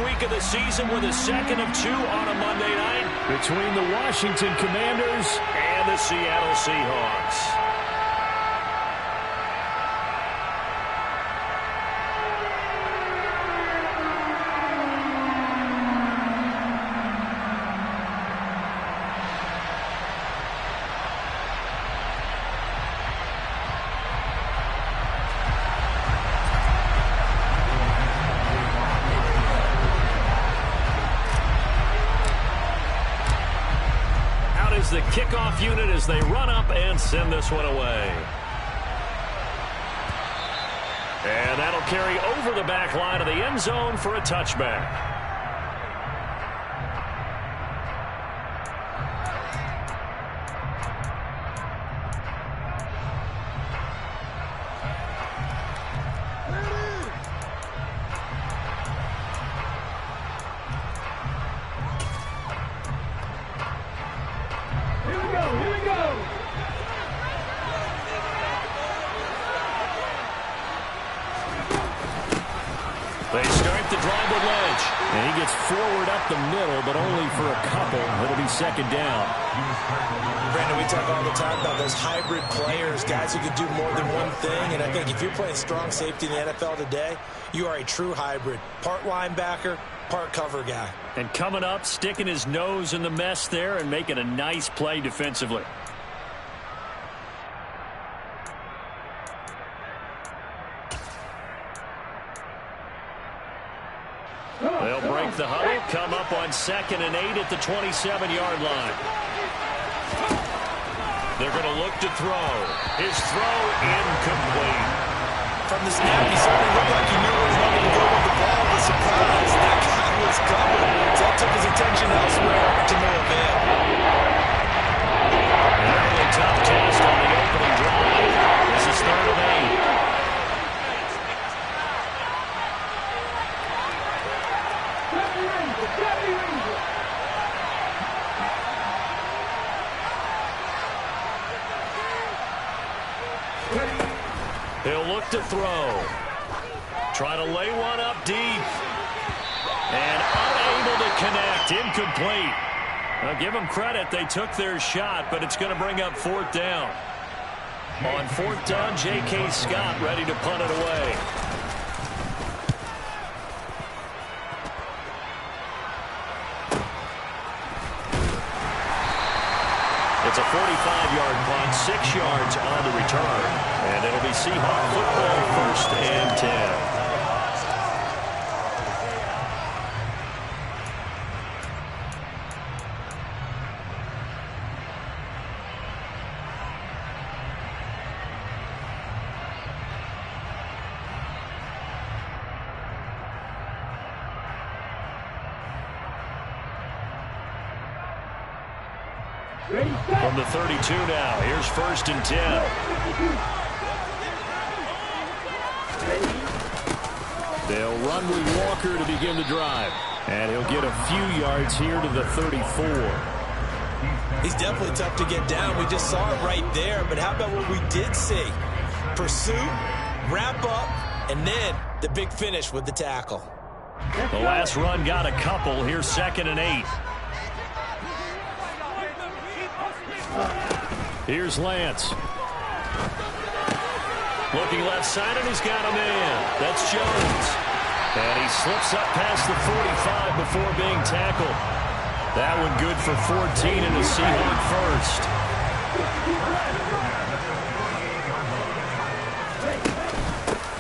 Week of the season with a second of two on a Monday night between the Washington Commanders and the Seattle Seahawks. The kickoff unit as they run up and send this one away. And that'll carry over the back line of the end zone for a touchback. They start the drive with Lynch. And he gets forward up the middle, but only for a couple. It'll be second down. Brandon, we talk all the time about those hybrid players, guys who can do more than one thing. And I think if you're playing strong safety in the NFL today, you are a true hybrid. Part linebacker, part cover guy. And coming up, sticking his nose in the mess there and making a nice play defensively. They'll break the huddle, come up on 2nd and 8 at the 27-yard line. They're going to look to throw. His throw incomplete. From the snap, he certainly looked like he knew where he wanted to go with the ball. The surprise, that guy was covered. So that took his attention elsewhere to no avail. An early tough test on the opening drive. This is 3rd and 8. He'll look to throw. Try to lay one up deep. And unable to connect. Incomplete. I'll give them credit. They took their shot, but it's going to bring up 4th down. On 4th down, J.K. Scott ready to punt it away. It's a 45-yard punt, 6 yards on the return. And it'll be Seahawks football, 1st and 10. From the 32 now, here's 1st and 10. They'll run with Walker to begin the drive. And he'll get a few yards here to the 34. He's definitely tough to get down. We just saw it right there. But how about what we did see? Pursuit, wrap up, and then the big finish with the tackle. The last run got a couple. Here's 2nd and 8. Here's Lance. Looking left side, and he's got a man. That's Jones. And he slips up past the 45 before being tackled. That one good for 14 and a Seahawk first.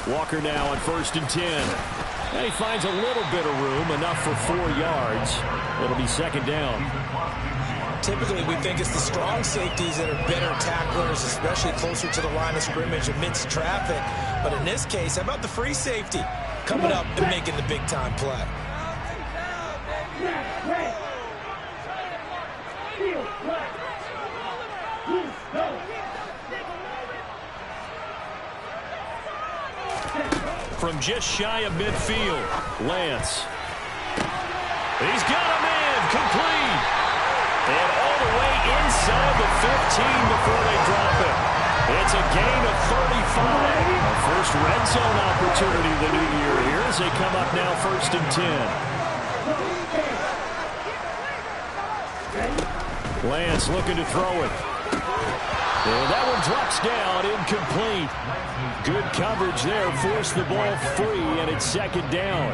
Walker now on 1st and 10. And he finds a little bit of room, enough for 4 yards. It'll be 2nd down. Typically, we think it's the strong safeties that are better tacklers, especially closer to the line of scrimmage amidst traffic. But in this case, how about the free safety coming up and making the big-time play? From just shy of midfield, Lance. He's got a man, complete. And all the way inside the 15 before they drop it. It's a gain of 35. Our first red zone opportunity of the new year here as they come up now 1st and 10. Lance looking to throw it. And that one drops down, incomplete. Good coverage there, forced the ball free, and it's second down.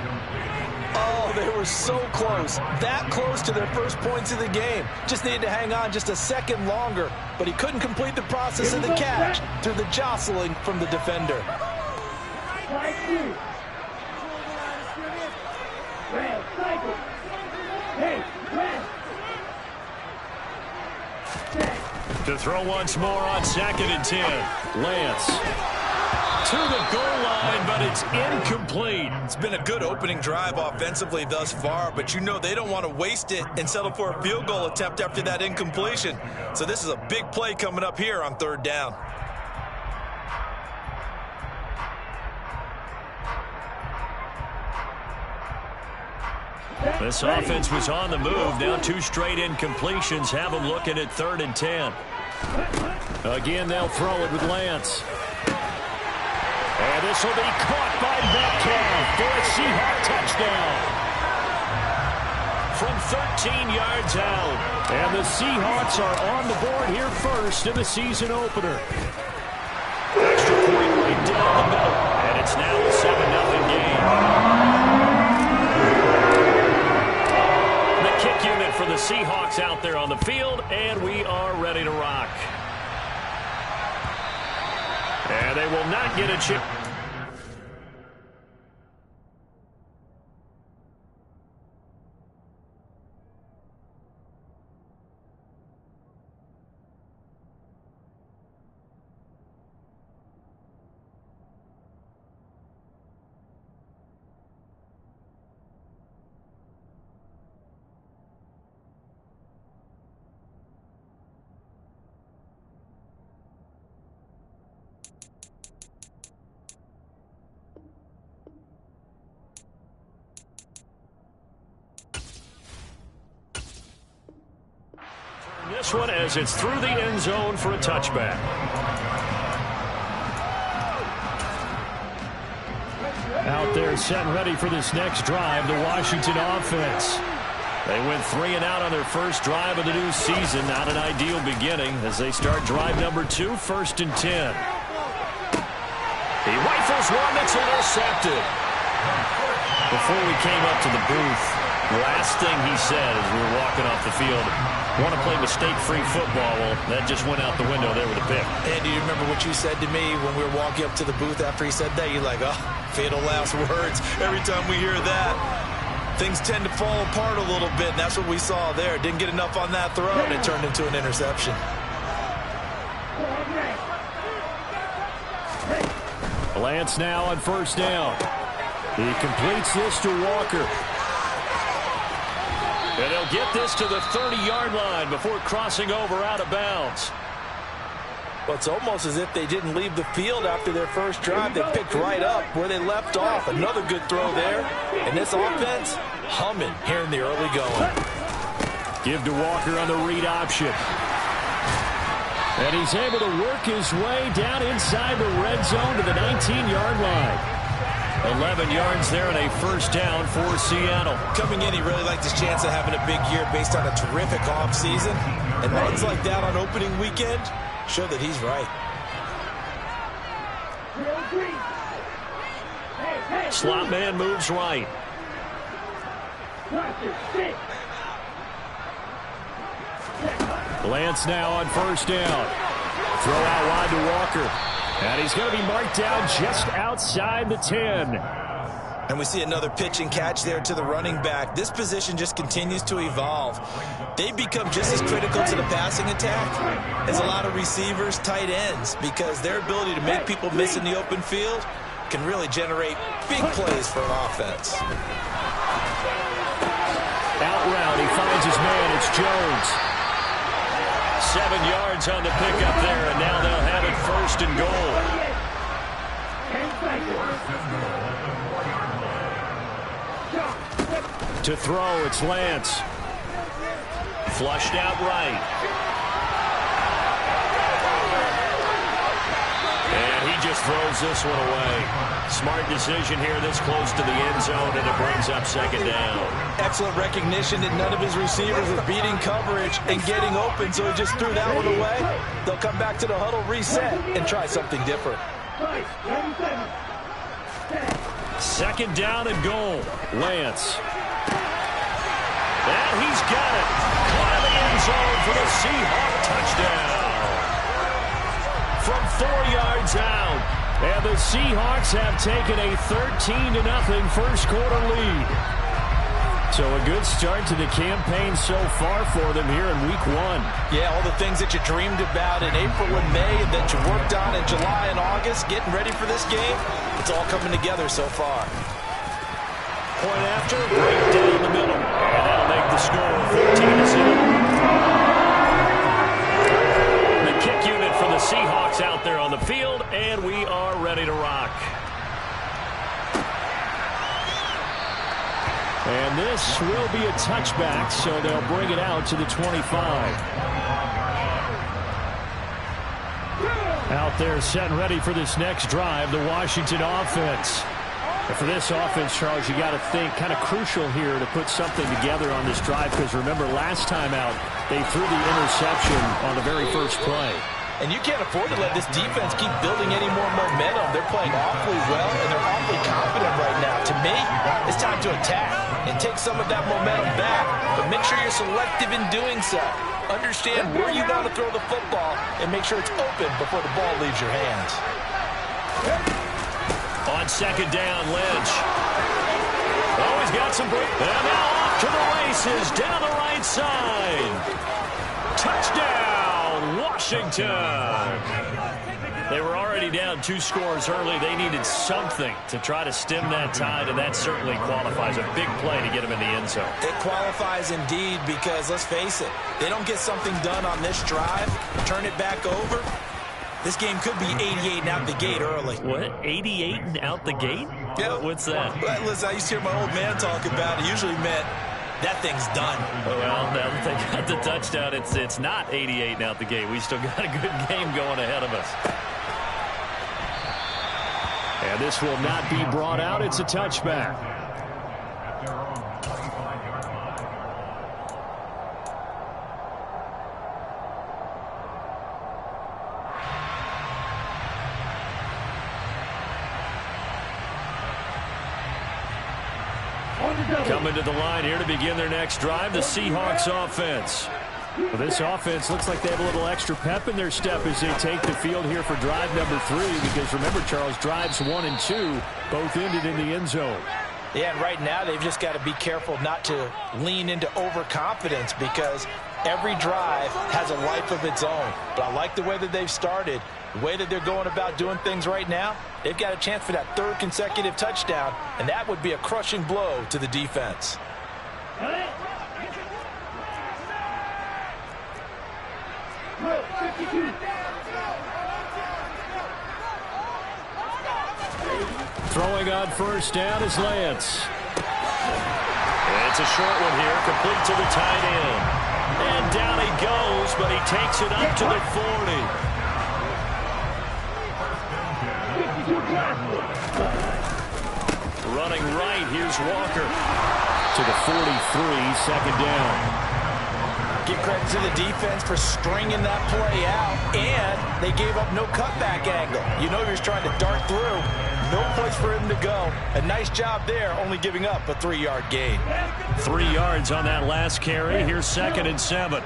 Oh, they were so close. That close to their first points of the game. Just needed to hang on just a second longer, but he couldn't complete the process of the catch through the jostling from the defender. To throw once more on 2nd and 10. Lance to the goal line, but it's incomplete. It's been a good opening drive offensively thus far, but you know they don't want to waste it and settle for a field goal attempt after that incompletion. So this is a big play coming up here on 3rd down. This offense was on the move. Now 2 straight incompletions have them looking at 3rd and 10. Again, they'll throw it with Lance. And this will be caught by Metcalf for a Seahawk touchdown. From 13 yards out. And the Seahawks are on the board here first in the season opener. Extra point right down the middle. And it's now a 7-0 game. The kick unit for the Seahawks out there on the field, and we are ready to rock. And they will not get a chip. This one as it's through the end zone for a touchback. Out there set and ready for this next drive, the Washington offense. They went 3 and out on their first drive of the new season. Not an ideal beginning as they start drive number 2, 1st and 10. He rifles one that's intercepted. Before we came up to the booth, last thing he said as we were walking off the field, want to play mistake-free football. Well, that just went out the window there with a pick. Andy, you remember what you said to me when we were walking up to the booth after he said that? You're like, oh, fatal last words. Every time we hear that, things tend to fall apart a little bit, and that's what we saw there. Didn't get enough on that throw, and it turned into an interception. Lance now on 1st down. He completes this to Walker. And he'll get this to the 30-yard line before crossing over out of bounds. Well, it's almost as if they didn't leave the field after their first drive. They picked right up where they left off. Another good throw there. And this offense, humming here in the early going. Give to Walker on the read option. And he's able to work his way down inside the red zone to the 19-yard line. 11 yards there and a 1st down for Seattle. Coming in, he really liked his chance of having a big year based on a terrific offseason. And runs like that on opening weekend show that he's right. Slot man moves right. Lance now on 1st down. Throw out wide to Walker. And he's going to be marked down just outside the 10. And we see another pitch and catch there to the running back. This position just continues to evolve. They become just as critical to the passing attack as a lot of receivers, tight ends, because their ability to make people miss in the open field can really generate big plays for an offense. Out route, he finds his man. It's Jones. 7 yards on the pickup there, and now they'll have it 1st and goal. To throw, it's Lance. Flushed out right. And he just throws this one away. Smart decision here this close to the end zone, and it brings up second down. Excellent recognition that none of his receivers were beating coverage and getting open, so he just threw that one away. They'll come back to the huddle, reset, and try something different. Second down and goal. Lance. And he's got it. Caught in the end zone for the Seahawks touchdown. From 4 yards out. And the Seahawks have taken a 13-0 first quarter lead. So a good start to the campaign so far for them here in week 1. Yeah, all the things that you dreamed about in April and May and that you worked on in July and August, getting ready for this game, it's all coming together so far. Point after, break down the middle. And that'll make the score 14-0. The kick unit for the Seahawks out there on the field, and we are ready to rock. And this will be a touchback, so they'll bring it out to the 25. Out there set and ready for this next drive, the Washington offense. And for this offense, Charles, you got to think kind of crucial here to put something together on this drive, because remember last time out they threw the interception on the very first play. And you can't afford to let this defense keep building any more momentum. They're playing awfully well, and they're awfully confident right now. To me, it's time to attack and take some of that momentum back, but make sure you're selective in doing so. Understand where you want to throw the football and make sure it's open before the ball leaves your hands. On second down, Lynch. Oh, he's got some break. And now off to the races down the right side. Touchdown, Washington. They were already down 2 scores early. They needed something to try to stem that tide, and that certainly qualifies. A big play to get them in the end zone. It qualifies indeed, because let's face it, they don't get something done on this drive, turn it back over, this game could be 88 and out the gate early. What? 88 and out the gate? Yeah. What's that? Well, listen, I used to hear my old man talk about it. Usually meant that thing's done. Well, now that they got the touchdown, it's not 88 and out the gate. We still got a good game going ahead of us. And this will not be brought out. It's a touchback. Coming to the line here to begin their next drive, the Seahawks offense. Well, this offense looks like they have a little extra pep in their step as they take the field here for drive number 3, because remember, Charles, drives 1 and 2 both ended in the end zone. Yeah, and right now they've just got to be careful not to lean into overconfidence, because every drive has a life of its own. But I like the way that they've started, the way that they're going about doing things right now. They've got a chance for that 3rd consecutive touchdown, and that would be a crushing blow to the defense. Throwing on first down is Lance. It's a short one here, complete to the tight end. And down he goes, but he takes it up to the 40. Running right, here's Walker. To the 43, second down. Give credit to the defense for stringing that play out, and they gave up no cutback angle. You know he was trying to dart through. No place for him to go. A nice job there, only giving up a 3-yard gain. 3 yards on that last carry. Here's 2nd and 7.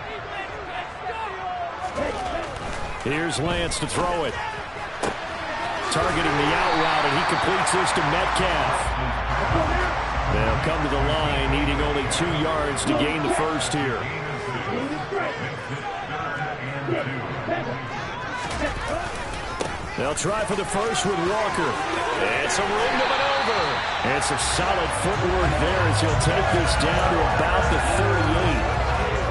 Here's Lance to throw it. Targeting the out route, and he completes this to Metcalf. They'll come to the line, needing only 2 yards to gain the first here. They'll try for the first with Walker. It's a room to maneuver. It's a solid footwork there as he'll take this down to about the 38.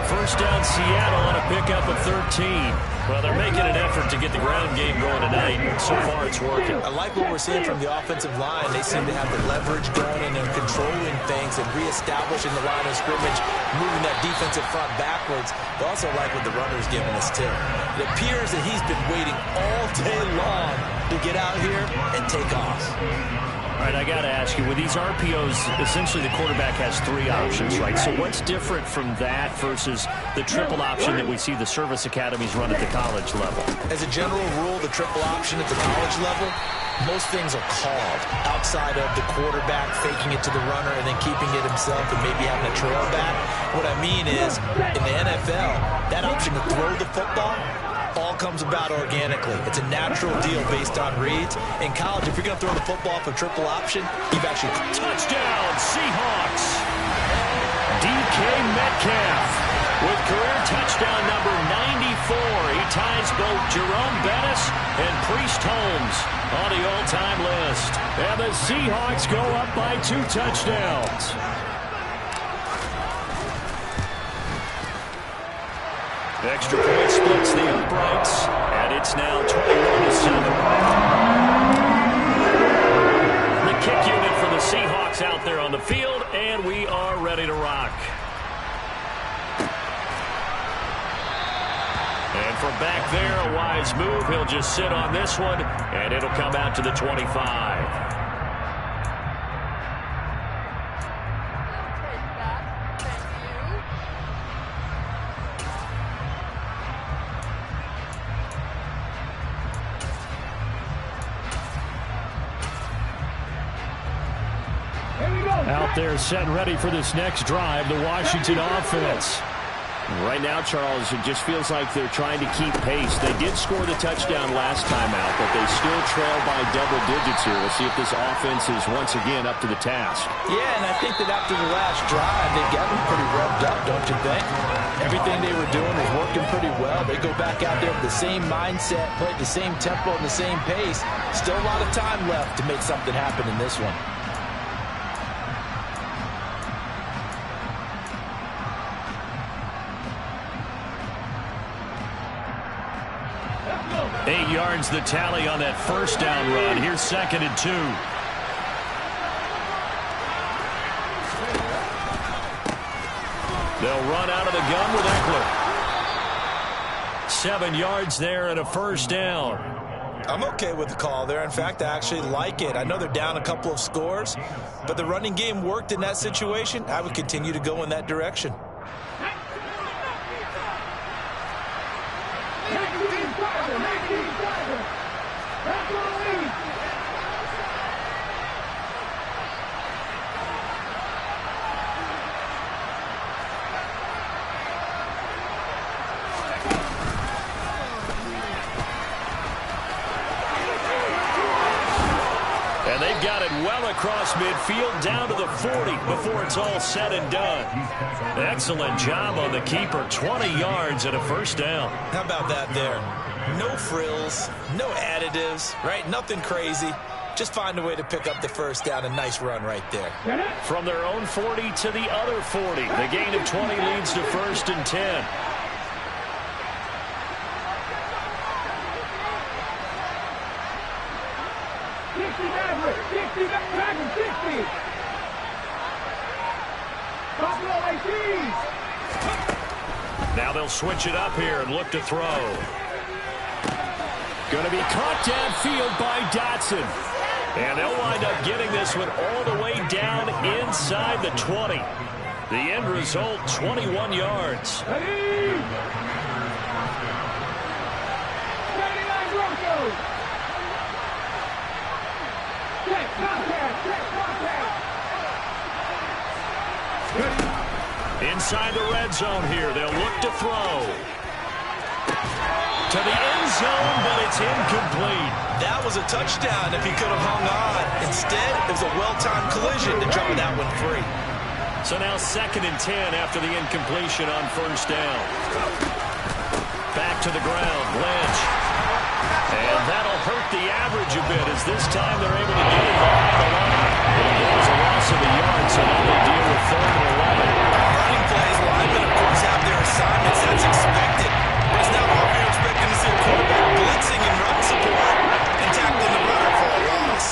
First down Seattle on a pickup of 13. Well, they're making an effort to get the ground game going tonight. So far, it's working. I like what we're seeing from the offensive line. They seem to have the leverage going, and they're controlling things and reestablishing the line of scrimmage, moving that defensive front backwards. But also like what the runner's giving us, too. It appears that he's been waiting all day long to get out here and take off. All right, I got to ask you, with these RPOs, essentially the quarterback has 3 options, right? So what's different from that versus the triple option that we see the service academies run at the college level? As a general rule, the triple option at the college level, most things are called outside of the quarterback faking it to the runner and then keeping it himself and maybe having a trail back. What I mean is, in the NFL, that option to throw the football all comes about organically. It's a natural deal based on reads. In college, if you're going to throw the football for triple option, you've actually... Touchdown, Seahawks! DK Metcalf with career touchdown number 94. He ties both Jerome Bettis and Priest Holmes on the all-time list. And the Seahawks go up by 2 touchdowns. Extra point splits the uprights, and it's now 21-7. The kick unit for the Seahawks out there on the field, and we are ready to rock. And from back there, a wise move. He'll just sit on this one, and it'll come out to the 25. Out there set and ready for this next drive, the Washington offense. Right now, Charles, it just feels like they're trying to keep pace. They did score the touchdown last time out, but they still trail by double digits here. We'll see if this offense is once again up to the task. Yeah, and I think that after the last drive, they got them pretty revved up, don't you think? Everything they were doing was working pretty well. They go back out there with the same mindset, play at the same tempo and the same pace. Still a lot of time left to make something happen in this one. 8 yards the tally on that first down run. Here's 2nd and 2. They'll run out of the gun with Eckler. 7 yards there and a first down. I'm okay with the call there. In fact, I actually like it. I know they're down a couple of scores, but the running game worked in that situation. I would continue to go in that direction. And they've got it well across midfield down to the 40 before it's all said and done. Excellent job on the keeper. 20 yards and a first down. How about that there? No frills, no additives, right? Nothing crazy. Just find a way to pick up the first down. A nice run right there. From their own 40 to the other 40. The gain of 20 leads to 1st and 10. Now they'll switch it up here and look to throw. Going to be caught downfield by Dotson. And they'll wind up getting this one all the way down inside the 20. The end result, 21 yards. Inside the red zone here, they'll look to throw. To the end zone, but it's incomplete. That was a touchdown if he could have hung on. Instead, it was a well-timed collision to draw that one free. So now 2nd and 10 after the incompletion on first down. Back to the ground, Lynch. And that'll hurt the average a bit as this time they're able to get it behind the line. It was a loss of a yard, so now they deal with 3rd and 11. Running plays, linemen, of course, have their assignments. That's expected. But it's now all you're expecting to see a quarterback blitzing and run support and tackling the runner for a loss.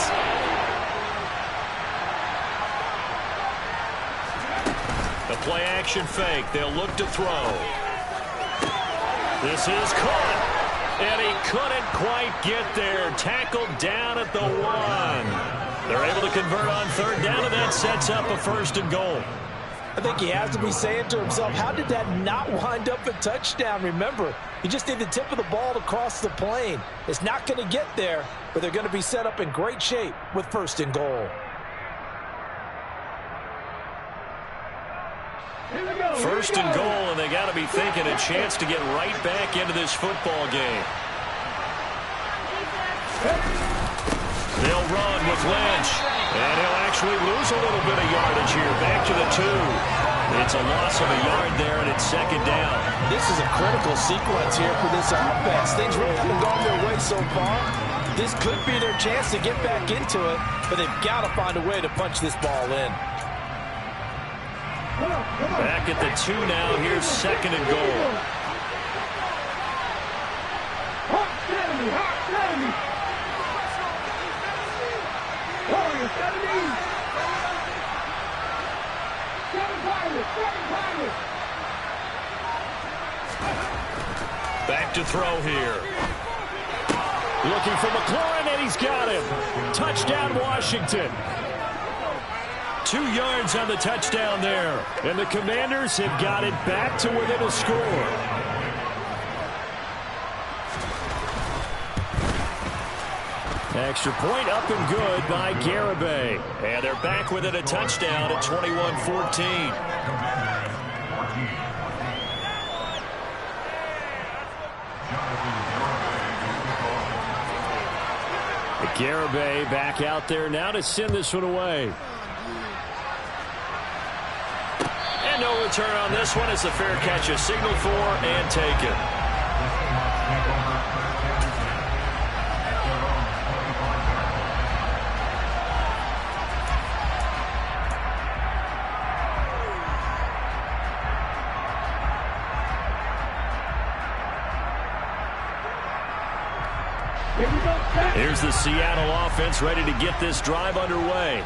The play-action fake. They'll look to throw. This is caught. And he couldn't quite get there. Tackled down at the 1. They're able to convert on third down, and that sets up a 1st and goal. I think he has to be saying to himself, how did that not wind up a touchdown? Remember, you just need the tip of the ball to cross the plane. It's not going to get there, but they're going to be set up in great shape with 1st and goal. 1st and goal, and they got to be thinking a chance to get right back into this football game. They'll run with Lynch, and he'll actually lose a little bit of yardage here. Back to the 2. It's a loss of a yard there, and it's 2nd down. This is a critical sequence here for this offense. Things really haven't gone their way so far. This could be their chance to get back into it, but they've got to find a way to punch this ball in. Back at the 2 now. Here's 2nd and goal. Back to throw here. Looking for McLaurin, and he's got him. Touchdown, Washington. 2 yards on the touchdown there. And the Commanders have got it back to within a score. Extra point up and good by Garibay. And they're back within a touchdown at 21-14. Garibay back out there now to send this one away. And no return on this one as the fair catch is signaled for and taken. Here's the Seattle offense ready to get this drive underway.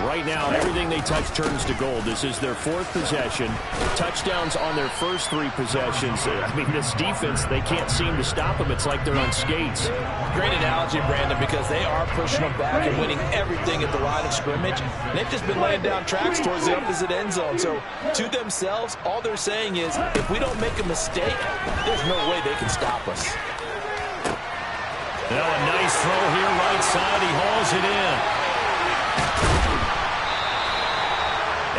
Right now, everything they touch turns to gold. This is their 4th possession. Touchdowns on their first 3 possessions. I mean, this defense, they can't seem to stop them. It's like they're on skates. Great analogy, Brandon, because they are pushing them back and winning everything at the line of scrimmage. And they've just been laying down tracks towards the opposite end zone. So, to themselves, all they're saying is, if we don't make a mistake, there's no way they can stop us. Now a nice throw here right side. He hauls it in.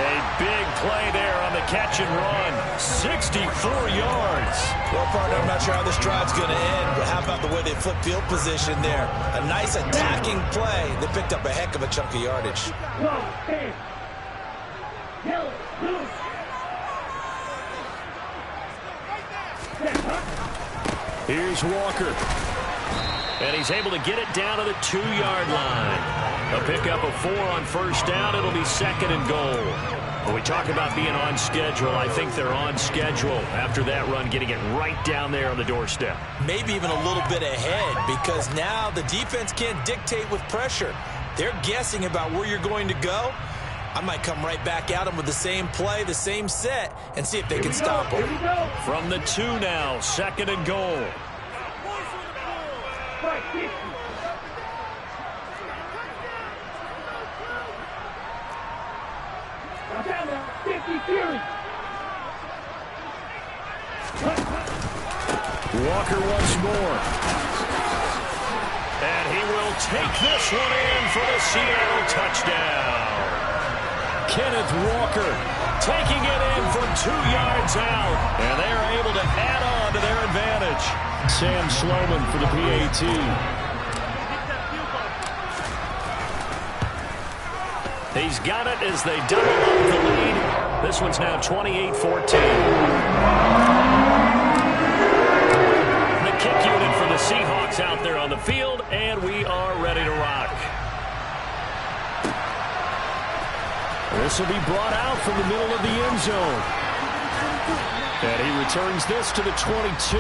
A big play there on the catch and run. 64 yards. Well, partner, I'm not sure how this drive's going to end, but how about the way they flip field position there? A nice attacking play. They picked up a heck of a chunk of yardage. Here's Walker. And he's able to get it down to the 2-yard line. A pickup of 4 on first down. It'll be 2nd and goal. When we talk about being on schedule, I think they're on schedule after that run, getting it right down there on the doorstep. Maybe even a little bit ahead, because now the defense can't dictate with pressure. They're guessing about where you're going to go. I might come right back at them with the same play, the same set, and see if they can stop them. From the 2 now, 2nd and goal. Walker once more. And he will take this one in for the Seattle touchdown. Kenneth Walker taking it in from 2 yards out. And they are able to add on to their advantage. Sam Sloman for the PAT. He's got it as they double up the lead. This one's now 28-14. The kick unit for the Seahawks out there on the field, and we are ready to rock. This will be brought out from the middle of the end zone. And he returns this to the 22.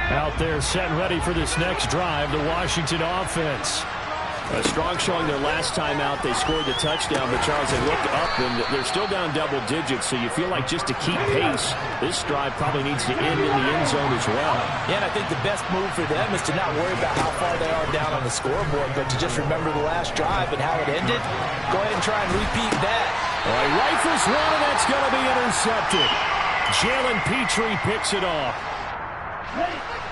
Out there set and ready for this next drive, the Washington offense. A strong showing their last time out. They scored the touchdown, but Charles, they looked up, and they're still down double digits, so you feel like just to keep pace, this drive probably needs to end in the end zone as well. Yeah, and I think the best move for them is to not worry about how far they are down on the scoreboard, but to just remember the last drive and how it ended. Go ahead and try and repeat that. All right, rifles one, and that's going to be intercepted. Jalen Petrie picks it off.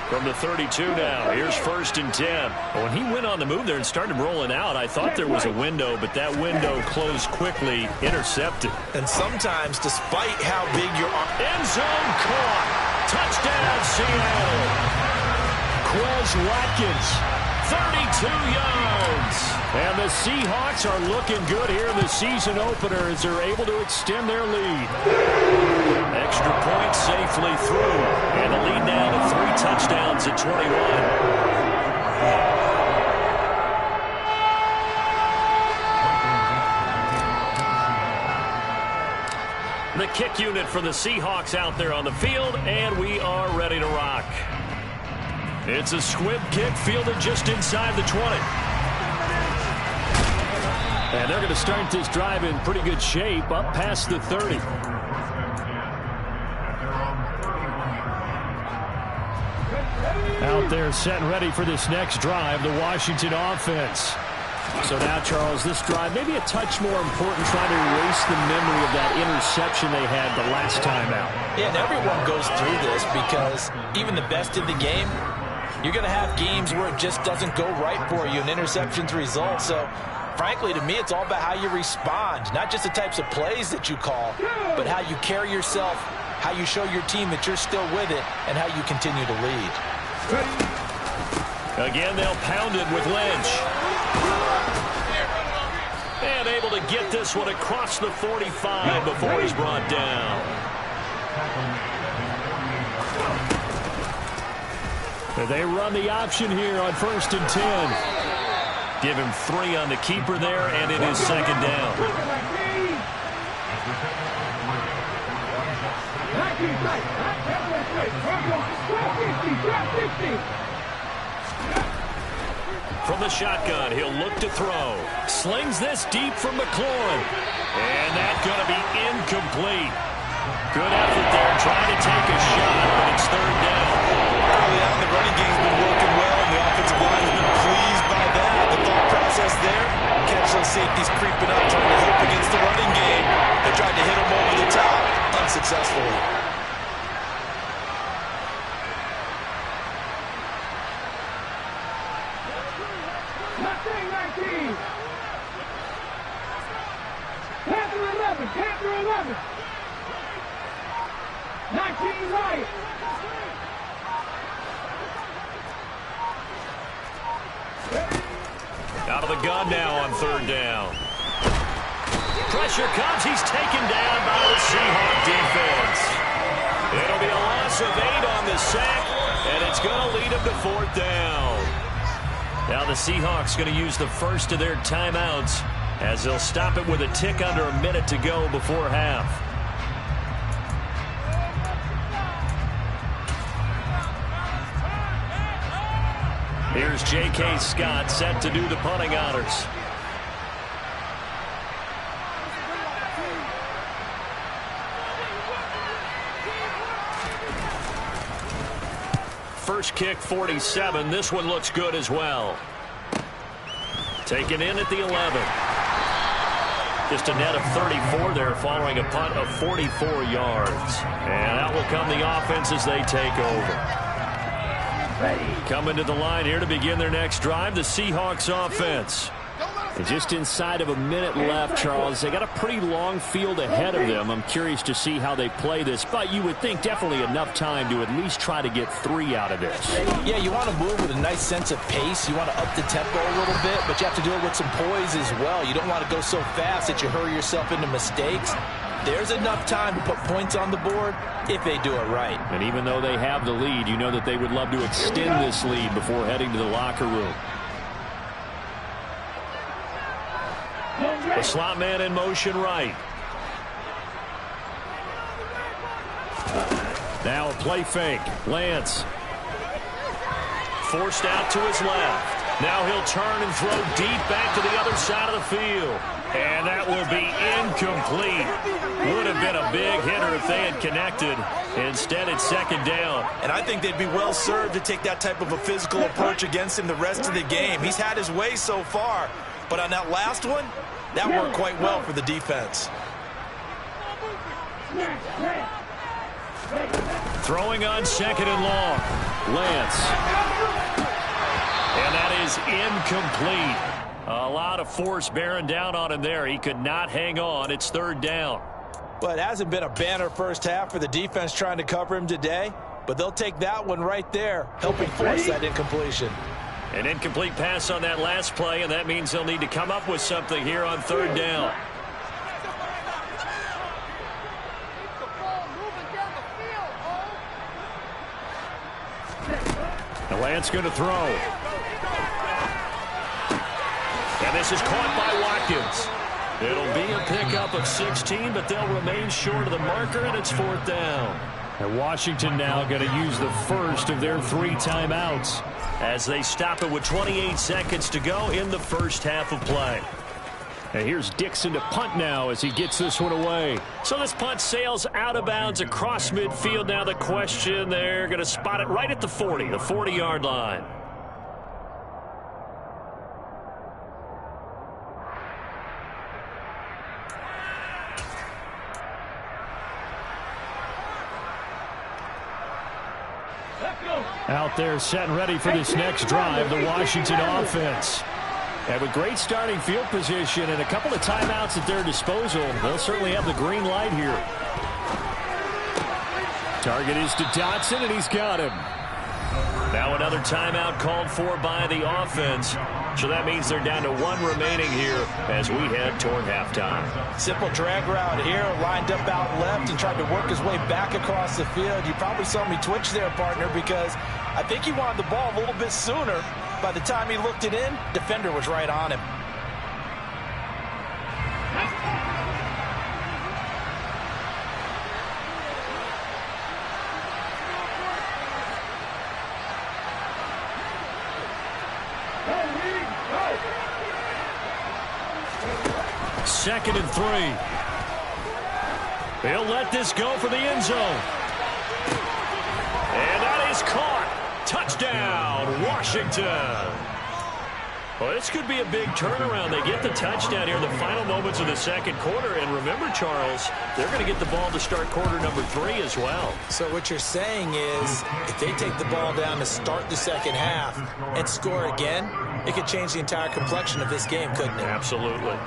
From the 32 now, here's 1st and 10. When he went on the move there and started rolling out, I thought there was a window, but that window closed quickly, intercepted. And sometimes, despite how big your end zone caught. Touchdown, Seattle. Quez Watkins, 32 yards. And the Seahawks are looking good here in the season opener as they're able to extend their lead. Extra point safely through. And the lead now to 3 touchdowns at 21. The kick unit for the Seahawks out there on the field, and we are ready to rock. It's a squib kick fielded just inside the 20. And they're going to start this drive in pretty good shape up past the 30. Out there set and ready for this next drive, the Washington offense. So now, Charles, this drive maybe a touch more important, trying to erase the memory of that interception they had the last time out. Yeah, and everyone goes through this because even the best in the game, you're going to have games where it just doesn't go right for you and interceptions result. So, frankly, to me, it's all about how you respond, not just the types of plays that you call, but how you carry yourself, how you show your team that you're still with it, and how you continue to lead. Again, they'll pound it with Lynch. And able to get this one across the 45 before he's brought down. They run the option here on 1st and 10. Give him 3 on the keeper there, and it is 2nd down. From the shotgun, he'll look to throw. Slings this deep from McLaurin. And that's going to be incomplete. Good effort there, trying to take a shot, but it's 3rd down. Early on, the running game's been working well, and the offensive line has been pleased by that. The thought process there, catch those safeties creeping up, trying to help against the running game. They tried to hit them over the top, unsuccessfully. Panther 11. 19 right. Out of the gun now on 3rd down. Pressure comes. He's taken down by the Seahawks defense. It'll be a loss of 8 on the sack, and it's going to lead him to 4th down. Now the Seahawks going to use the first of their timeouts as they'll stop it with a tick under a minute to go before half. Here's J.K. Scott set to do the punting honors. First kick, 47. This one looks good as well. Taken in at the 11. Just a net of 34 there following a punt of 44 yards. And out will come the offense as they take over. Coming to the line here to begin their next drive, the Seahawks offense. And just inside of a minute left, Charles. They got a pretty long field ahead of them. I'm curious to see how they play this, but you would think definitely enough time to at least try to get 3 out of this. Yeah, you want to move with a nice sense of pace. You want to up the tempo a little bit, but you have to do it with some poise as well. You don't want to go so fast that you hurry yourself into mistakes. There's enough time to put points on the board if they do it right. And even though they have the lead, you know that they would love to extend this lead before heading to the locker room. The slot man in motion right. Now a play fake. Lance. Forced out to his left. Now he'll turn and throw deep back to the other side of the field. And that will be incomplete. Would have been a big hitter if they had connected. Instead, it's second down. And I think they'd be well served to take that type of a physical approach against him the rest of the game. He's had his way so far. But on that last one, that worked quite well for the defense. Throwing on second and long. Lance. And that is incomplete. A lot of force bearing down on him there. He could not hang on. It's third down. Well, it hasn't been a banner first half for the defense trying to cover him today, but they'll take that one right there, helping force that incompletion. An incomplete pass on that last play, and that means they'll need to come up with something here on third down. The Lance going to throw. And this is caught by Watkins. It'll be a pickup of 16, but they'll remain short of the marker, and it's fourth down. And Washington now going to use the first of their 3 timeouts as they stop it with 28 seconds to go in the first half of play. And here's Dixon to punt now as he gets this one away. So this punt sails out of bounds across midfield. Now the question, they're going to spot it right at the 40, the 40-yard line. Out there set and ready for this next drive, the Washington offense. And with great starting field position and a couple of timeouts at their disposal, they'll certainly have the green light here. Target is to Dotson, and he's got him. Now another timeout called for by the offense. So that means they're down to 1 remaining here as we head toward halftime. Simple drag route here, lined up out left and tried to work his way back across the field. You probably saw me twitch there, partner, because I think he wanted the ball a little bit sooner. By the time he looked it in, defender was right on him. Second and 3. He'll let this go for the end zone. And that is caught. Touchdown, Washington. Well, this could be a big turnaround. They get the touchdown here in the final moments of the second quarter. And remember, Charles, they're going to get the ball to start quarter number 3 as well. So what you're saying is if they take the ball down to start the second half and score again, it could change the entire complexion of this game, couldn't it? Absolutely.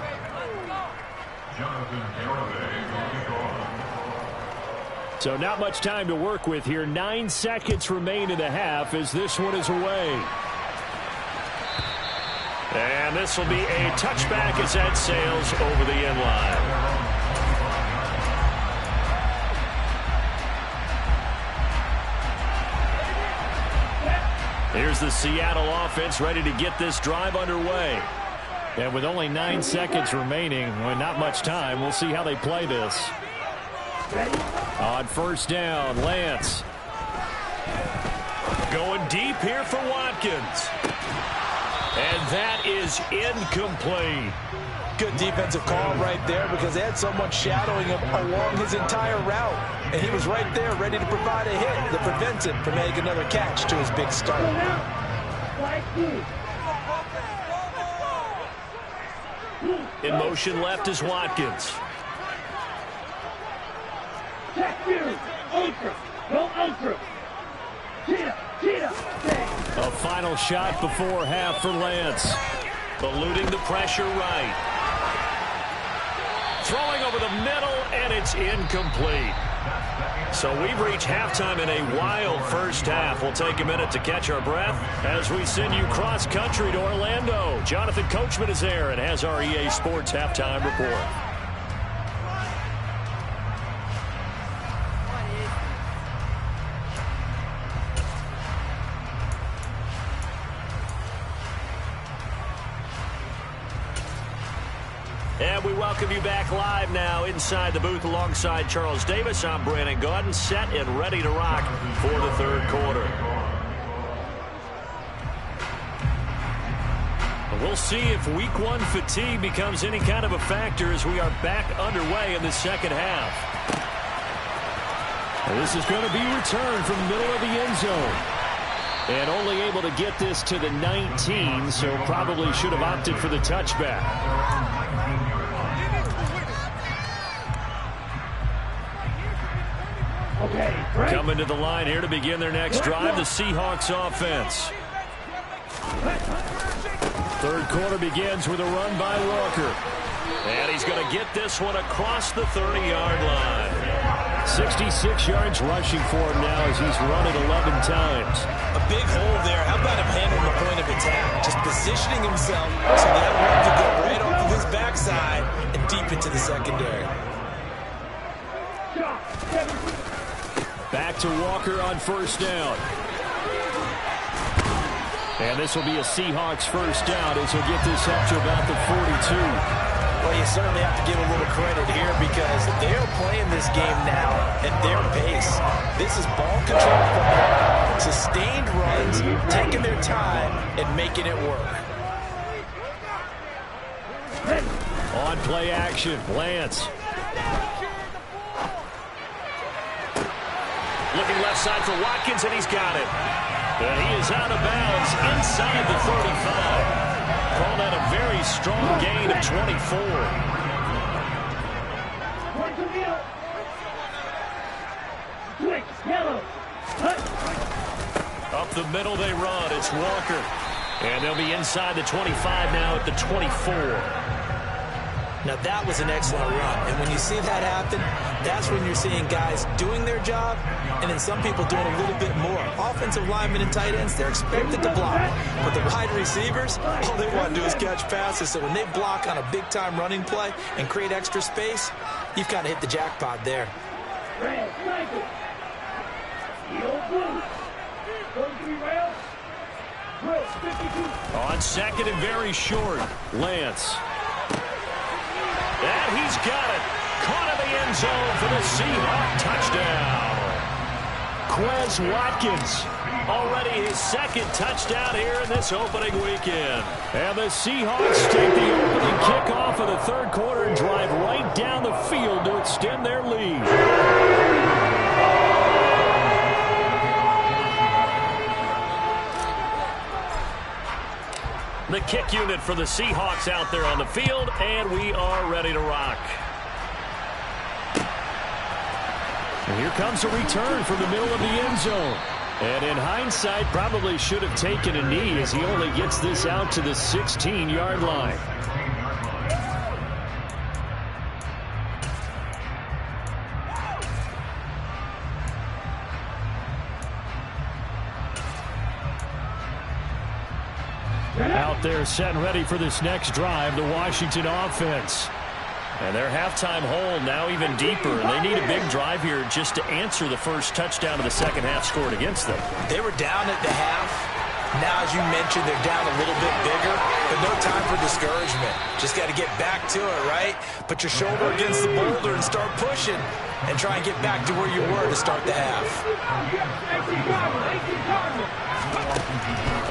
So not much time to work with here. 9 seconds remain in the half as this one is away. And this will be a touchback as that sails over the end line. Here's the Seattle offense ready to get this drive underway. And with only 9 seconds remaining, well, not much time, we'll see how they play this. On first down, Lance. Going deep here for Watkins. And that is incomplete. Good defensive call right there because they had someone shadowing him along his entire route. And he was right there ready to provide a hit that prevents him from making another catch to his big start. In motion left is Watkins. A final shot before half for Lance. Eluding the pressure right. Throwing over the middle, and it's incomplete. So we've reached halftime in a wild first half. We'll take a minute to catch our breath as we send you cross-country to Orlando. Jonathan Coachman is there and has our EA Sports halftime report. And we welcome you back live now inside the booth alongside Charles Davis. I'm Brandon Gaudin, set and ready to rock for the third quarter. We'll see if week one fatigue becomes any kind of a factor as we are back underway in the second half. And this is going to be returned from the middle of the end zone. And only able to get this to the 19, so probably should have opted for the touchback. Coming to the line here to begin their next drive, the Seahawks offense. Third quarter begins with a run by Walker. And he's going to get this one across the 30-yard line. 66 yards rushing for him now as he's run it 11 times. A big hole there. How about him handling the point of attack? Just positioning himself so that one could go right off of his backside and deep into the secondary. Back to Walker on first down. And this will be a Seahawks first down as he'll get this up to about the 42. Well, you certainly have to give a little credit here because they are playing this game now at their pace. This is ball control football, sustained runs, taking their time and making it work. On play action, Lance. Looking left side for Watkins, and he's got it. And he is out of bounds inside the 35. Called out a very strong gain of 24. Up the middle they run. It's Walker. And they'll be inside the 25 now at the 24. Now, that was an excellent run. And when you see that happen, that's when you're seeing guys doing their job and then some people doing a little bit more. Offensive linemen and tight ends, they're expected to block. But the wide receivers, all they want to do is catch passes. So when they block on a big-time running play and create extra space, you've kind of hit the jackpot there. On second and very short, Lance. And he's got it. Caught in the end zone for the Seahawks touchdown. Quez Watkins, already his second touchdown here in this opening weekend. And the Seahawks take the opening kickoff of the third quarter and drive right down the field to extend their lead. The kick unit for the Seahawks out there on the field, and we are ready to rock. And here comes a return from the middle of the end zone. And in hindsight, probably should have taken a knee as he only gets this out to the 16-yard line. Out there set and ready for this next drive, the Washington offense. And their halftime hole now even deeper, and they need a big drive here just to answer the first touchdown of the second half scored against them. They were down at the half. Now, as you mentioned, they're down a little bit bigger, but no time for discouragement. Just got to get back to it, right? Put your shoulder against the boulder and start pushing and try and get back to where you were to start the half.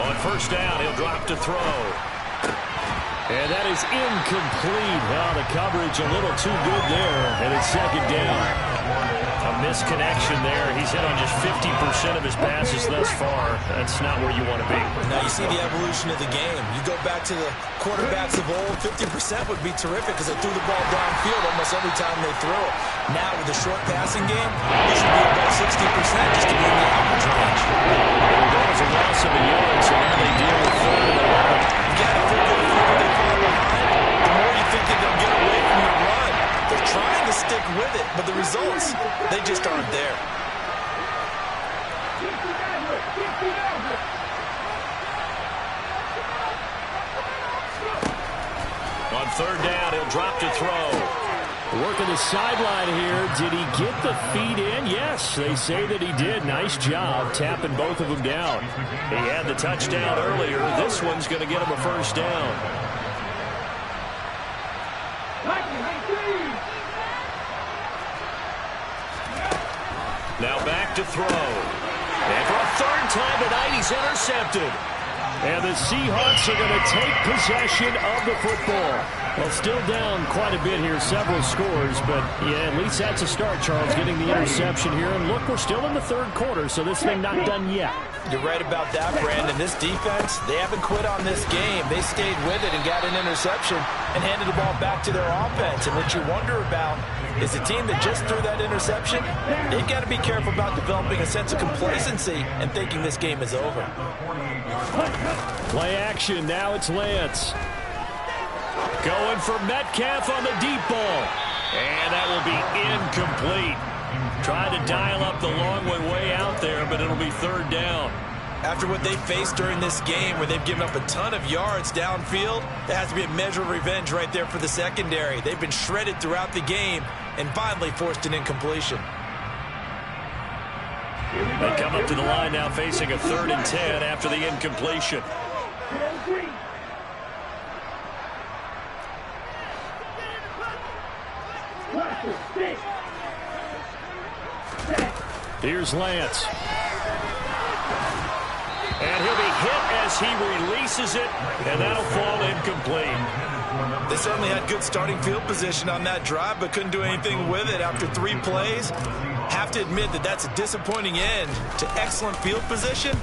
On first down, he'll drop to throw. And that is incomplete. Well, the coverage a little too good there, and it's second down. A misconnection there. He's hit on just 50% of his passes thus far. That's not where you want to be. Now you see the evolution of the game. You go back to the quarterbacks of old, 50% would be terrific because they threw the ball downfield almost every time they threw it. Now with the short passing game, you should be about 60% just to be in the average range. And that was a loss of a yard, so now they deal with 4 and 11. You got to figure the further they fall behind, the more you think they'll get away from your run. They're trying to stick with it, but the results, they just aren't there. On third down, he'll drop to throw. Working the sideline here. Did he get the feet in? Yes, they say that he did. Nice job tapping both of them down. He had the touchdown earlier. This one's going to get him a first down. Now back to throw. And for a third time tonight, he's intercepted. And the Seahawks are going to take possession of the football. Well, still down quite a bit here, several scores, but yeah, at least that's a start, Charles, getting the interception here. And look, we're still in the third quarter, so this thing not done yet. You're right about that, Brandon. This defense, they haven't quit on this game. They stayed with it and got an interception and handed the ball back to their offense. And what you wonder about is a team that just threw that interception, they've got to be careful about developing a sense of complacency and thinking this game is over. Play action. Now it's Lance. Going for Metcalf on the deep ball. And that will be incomplete. Trying to dial up the long way out there, but it'll be third down. After what they faced during this game where they've given up a ton of yards downfield, there has to be a measure of revenge right there for the secondary. They've been shredded throughout the game and finally forced an incompletion. They come up to the line now facing a 3rd and 10 after the incompletion. Here's Lance. And he'll be hit as he releases it, and that'll fall incomplete. They certainly had good starting field position on that drive, but couldn't do anything with it after 3 plays. Have to admit that that's a disappointing end to excellent field position.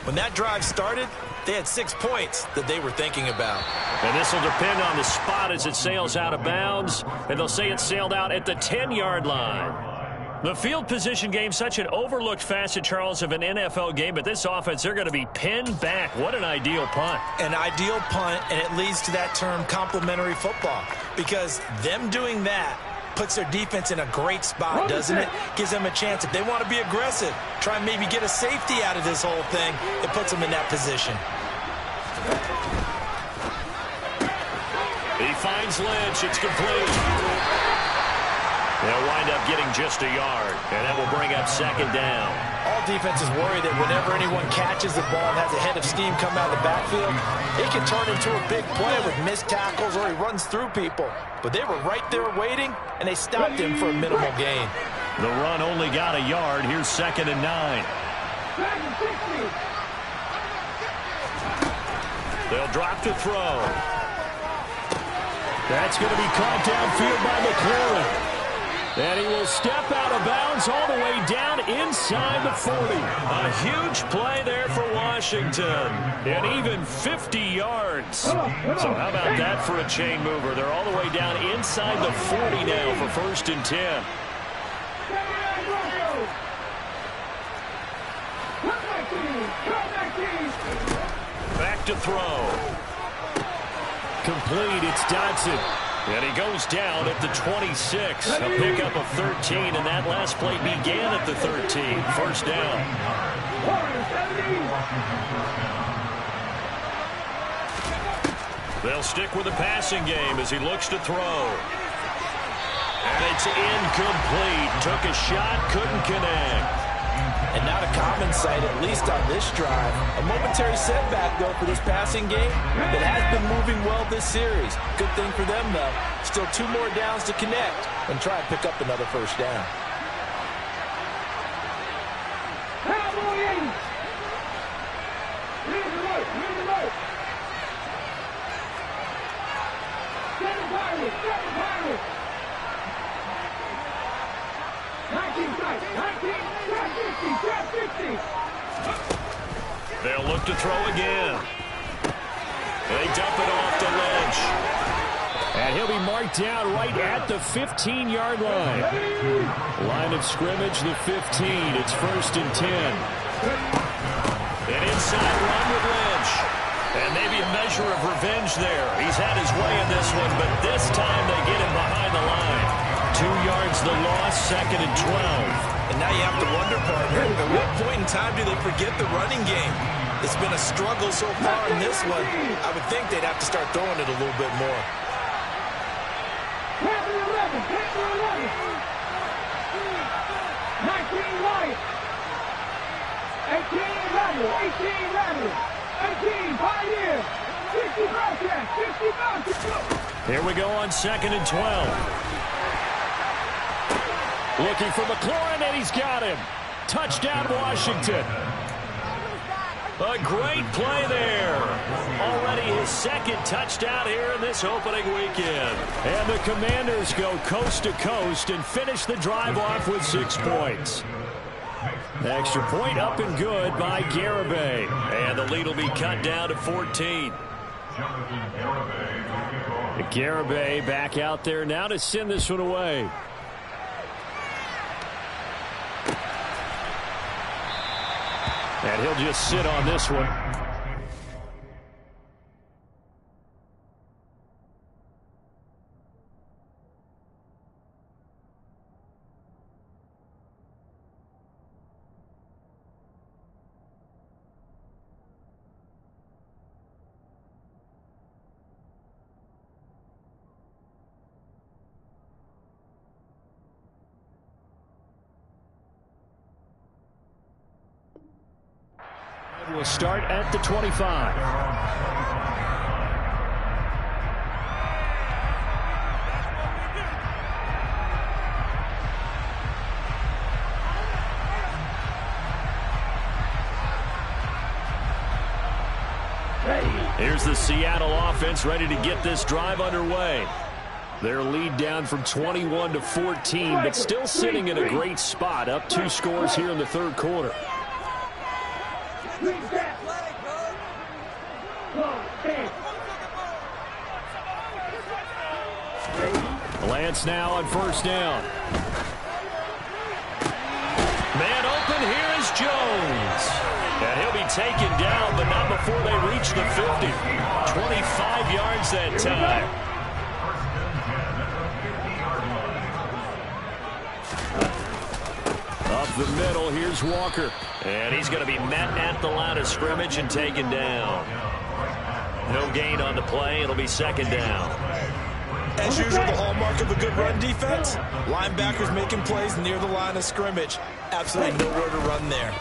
When that drive started, they had 6 points that they were thinking about. And this will depend on the spot as it sails out of bounds, and they'll say it sailed out at the 10-yard line. The field position game, such an overlooked facet, Charles, of an NFL game, but this offense, they're going to be pinned back. What an ideal punt. An ideal punt, and it leads to that term complementary football, because them doing that puts their defense in a great spot, doesn't it? Gives them a chance. If they want to be aggressive, try and maybe get a safety out of this whole thing, it puts them in that position. He finds Lynch. It's complete. They'll wind up getting just a yard, and that will bring up 2nd down. All defenses worry that whenever anyone catches the ball and has a head of steam come out of the backfield, it can turn into a big play with missed tackles or he runs through people. But they were right there waiting, and they stopped him for a minimal gain. The run only got a yard. Here's 2nd and 9. They'll drop to throw. That's going to be caught downfield by McLaurin. And he will step out of bounds all the way down inside the 40. A huge play there for Washington. And even 50 yards. So how about that for a chain mover? They're all the way down inside the 40 now for 1st and 10. Back to throw. Complete. It's Dodson. And he goes down at the 26. A pickup of 13, and that last play began at the 13. 1st down. They'll stick with the passing game as he looks to throw. And it's incomplete. Took a shot, couldn't connect. And not a common sight, at least on this drive. A momentary setback, though, for this passing game that has been moving well this series. Good thing for them, though. Still 2 more downs to connect and try and pick up another 1st down. They'll look to throw again. They dump it off to Lynch. And he'll be marked down right at the 15-yard line. Line of scrimmage, the 15. It's 1st and 10. An inside run with Lynch. And maybe a measure of revenge there. He's had his way in this one, but this time they get him behind the line. 2 yards the loss, 2nd and 12. And now you have to wonder, partner, at what point in time do they forget the running game? It's been a struggle so far in this one. I would think they'd have to start throwing it a little bit more. 19 Lions. 18 Rebels. 18 Rebels. 18 Pioneers. 60 Bobcats. 60 Bobcats. Here we go on 2nd and 12. Looking for McLaurin, and he's got him. Touchdown, Washington. A great play there. second touchdown here in this opening weekend. And the Commanders go coast to coast and finish the drive off with 6 points. Extra point up and good by Garibay. And the lead will be cut down to 14. Garibay back out there now to send this one away. And he'll just sit on this one. We'll start at the 25. Here's the Seattle offense ready to get this drive underway. Their lead down from 21 to 14, but still sitting in a great spot, up 2 scores here in the third quarter. Lance now on first down. Man open, here is Jones. And he'll be taken down, but not before they reach the 50. 25 yards that time. Up the middle, here's Walker. And he's going to be met at the line of scrimmage and taken down. No gain on the play. It'll be second down. As usual, the hallmark of a good run defense, linebackers making plays near the line of scrimmage. Absolutely nowhere to run there.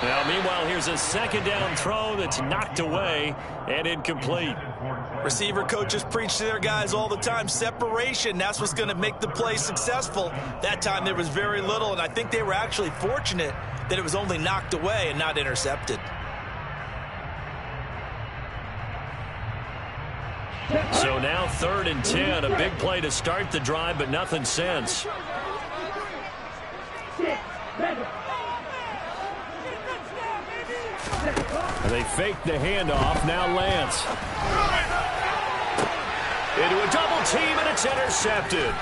Now, meanwhile, here's a second down throw that's knocked away and incomplete. Receiver coaches preach to their guys all the time. Separation, that's what's going to make the play successful. That time there was very little, and I think they were actually fortunate that it was only knocked away and not intercepted. So now 3rd and 10, a big play to start the drive, but nothing since. They fake the handoff. Now Lance. Into a double team, and it's intercepted.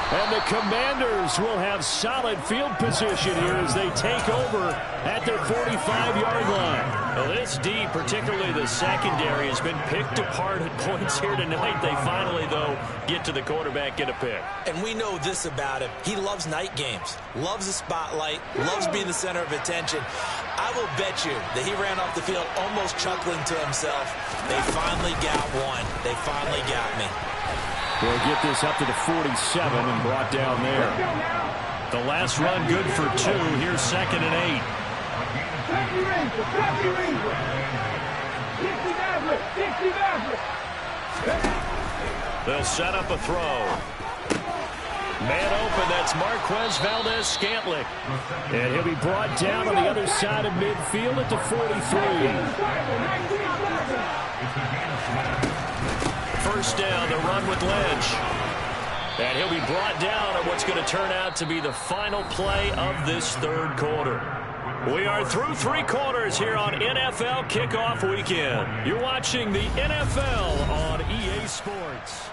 And the Commanders will have solid field position here as they take over at their 45-yard line. Well, this D, particularly the secondary, has been picked apart at points here tonight. They finally, though, get to the quarterback, get a pick. And we know this about him. He loves night games, loves the spotlight, loves being the center of attention. I will bet you that he ran off the field almost chuckling to himself. They finally got one. They finally got me. They'll get this up to the 47 and brought down there. The last run good for 2. Here's 2nd and 8. They'll set up a throw. Man open, that's Marquez Valdez-Scantling. And he'll be brought down on the other side of midfield at the 43. First down, the run with Lynch. And he'll be brought down on what's going to turn out to be the final play of this third quarter. We are through 3 quarters here on NFL Kickoff Weekend. You're watching the NFL on EA Sports.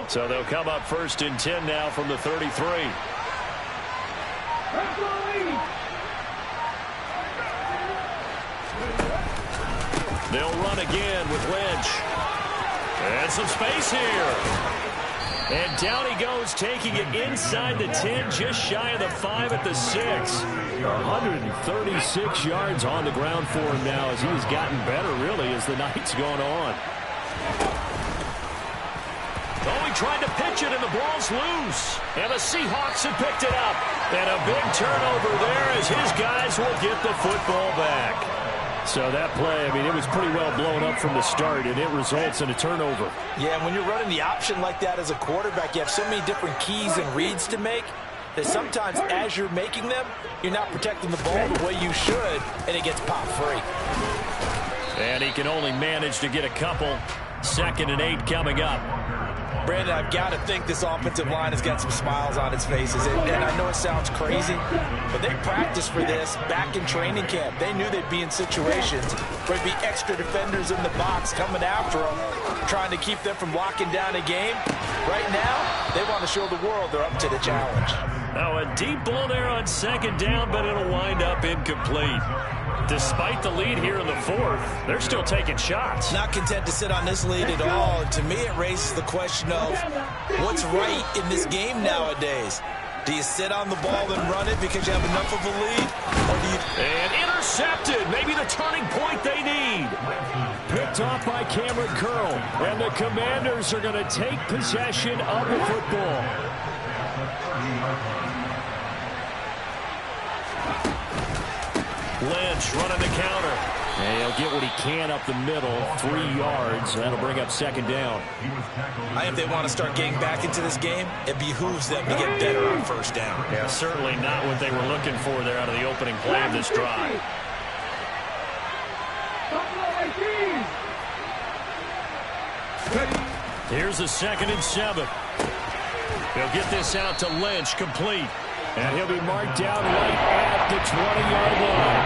So they'll come up 1st and 10 now from the 33. They'll run again with Lynch. And some space here. And down he goes, taking it inside the 10, just shy of the 5 at the 6. 136 yards on the ground for him now as he's gotten better, really, as the night's gone on. Oh, he tried to pitch it, and the ball's loose. And the Seahawks have picked it up. And a big turnover there as his guys will get the football back. So that play, I mean, it was pretty well blown up from the start, and it results in a turnover. Yeah, and when you're running the option like that as a quarterback, you have so many different keys and reads to make that sometimes as you're making them, you're not protecting the ball the way you should, and it gets popped free. And he can only manage to get a couple. 2nd and 8 coming up. Brandon, I've got to think this offensive line has got some smiles on its faces. And I know it sounds crazy, but they practiced for this back in training camp. They knew they'd be in situations where there'd be extra defenders in the box coming after them, trying to keep them from locking down a game. Right now, they want to show the world they're up to the challenge. Now a deep ball there on 2nd down, but it'll wind up incomplete. Despite the lead here in the 4th, they're still taking shots. Not content to sit on this lead at all. And to me, it raises the question of what's right in this game nowadays. Do you sit on the ball and run it because you have enough of a lead? Or do you... And intercepted. Maybe the turning point they need. Picked off by Cameron Curl. And the Commanders are going to take possession of the football. Lynch running the counter. And he'll get what he can up the middle, 3 yards. That'll bring up 2nd down. I think if they want to start getting back into this game, it behooves them to get better on 1st down. Yeah, certainly not what they were looking for there out of the opening play of this drive. Here's the 2nd and 7. He'll get this out to Lynch, complete. And he'll be marked down right at the 20-yard line.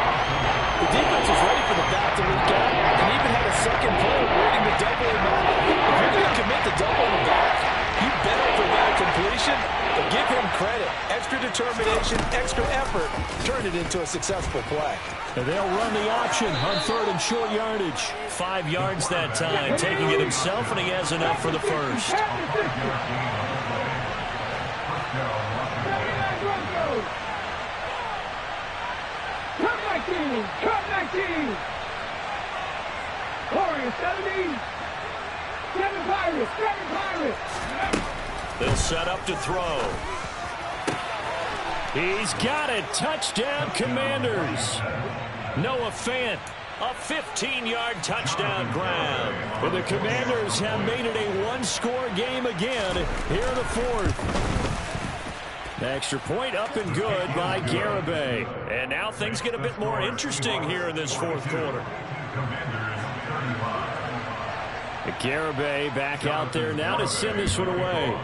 The defense was ready for the back to move down and even had a second play waiting to double him up. If you're going to commit to double him back, you better provide completion, but give him credit. Extra determination, extra effort, turn it into a successful play. And they'll run the option on 3rd and short yardage. 5 yards that time, taking it himself, and he has enough for the 1st. Cut 19! Warriors 70! 7 Pirates! 7 Pirates! They'll set up to throw. He's got it. Touchdown, Commanders. Noah Fant, a 15-yard touchdown grab. And the Commanders have made it a one-score game again here in the 4th. Extra point up and good by Garibay. And now things get a bit more interesting here in this 4th quarter. Garibay back out there now to send this one away.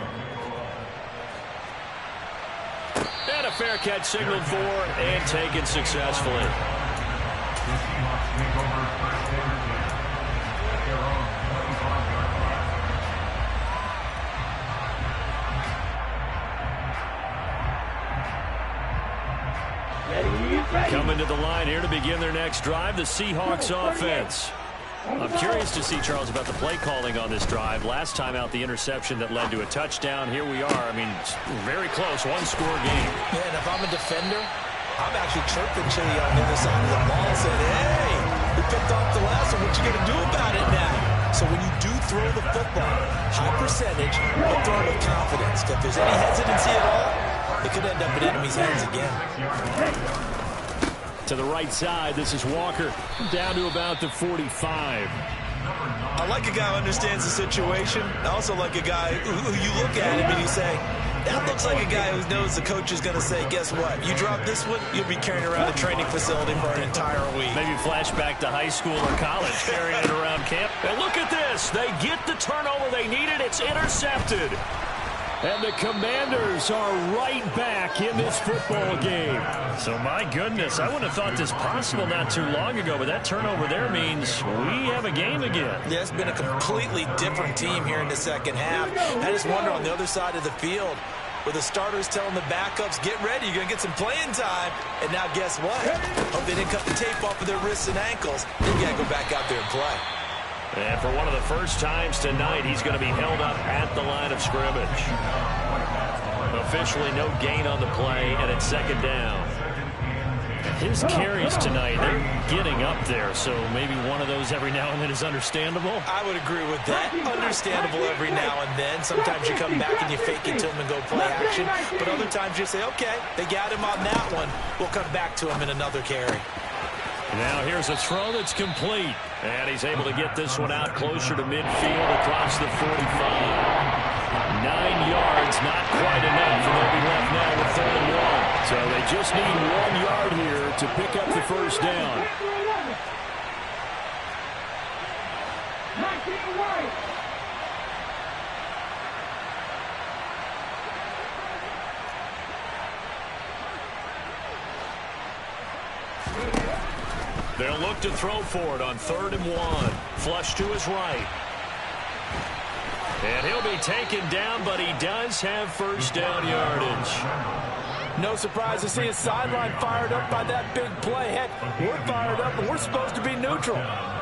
And a fair catch signaled for and taken successfully. Coming to the line here to begin their next drive, the Seahawks offense. I'm curious to see, Charles, about the play calling on this drive. Last time out, the interception that led to a touchdown. Here we are. I mean, very close, one-score game. Yeah, and if I'm a defender, I'm actually chirping Chili on the other side of the ball and saying, hey, we picked off the last one. What you going to do about it now? So when you do throw the football, high percentage, but throw it with confidence. If there's any hesitancy at all, it could end up in enemy's hands again. To the right side, this is Walker, down to about the 45. I like a guy who understands the situation. I also like a guy who you look at him and you say, that looks like a guy who knows the coach is going to say, guess what? You drop this one, you'll be carrying around a training facility for an entire week. Maybe flashback to high school or college, carrying it around camp. And look at this. They get the turnover they needed. It's intercepted. And the Commanders are right back in this football game. So, my goodness, I wouldn't have thought this possible not too long ago, but that turnover there means we have a game again. Yeah, it's been a completely different team here in the second half. I just wonder on the other side of the field, where the starters telling the backups, get ready, you're going to get some playing time. And now guess what? Hope they didn't cut the tape off of their wrists and ankles. They got to go back out there and play. And for one of the first times tonight, he's going to be held up at the line of scrimmage. Officially no gain on the play, and it's second down. His carries tonight, they're getting up there, so maybe one of those every now and then is understandable. I would agree with that. Understandable every now and then. Sometimes you come back and you fake it to him and go play action. But other times you say, okay, they got him on that one. We'll come back to him in another carry. Now here's a throw that's complete. And he's able to get this one out closer to midfield across the 45. 9 yards, not quite enough, and they'll be left now with 3rd and 1. So they just need 1 yard here to pick up the first down. 19 White. They'll look to throw for it on 3rd and 1. Flush to his right. And he'll be taken down, but he does have first down yardage. No surprise to see his sideline fired up by that big play. Heck, we're fired up, and we're supposed to be neutral.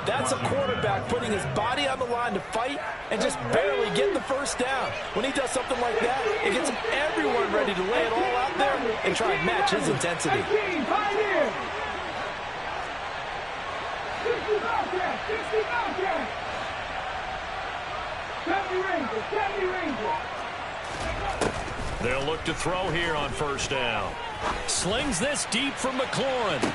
That's a quarterback putting his body on the line to fight and just barely get the first down. When he does something like that, it gets everyone ready to lay it all out there and try and match his intensity. 18 Pioneer. 60 Bobcats. 60 Bobcats. 70 Rangers. 70 Rangers. They'll look to throw here on first down. Slings this deep from McLaurin.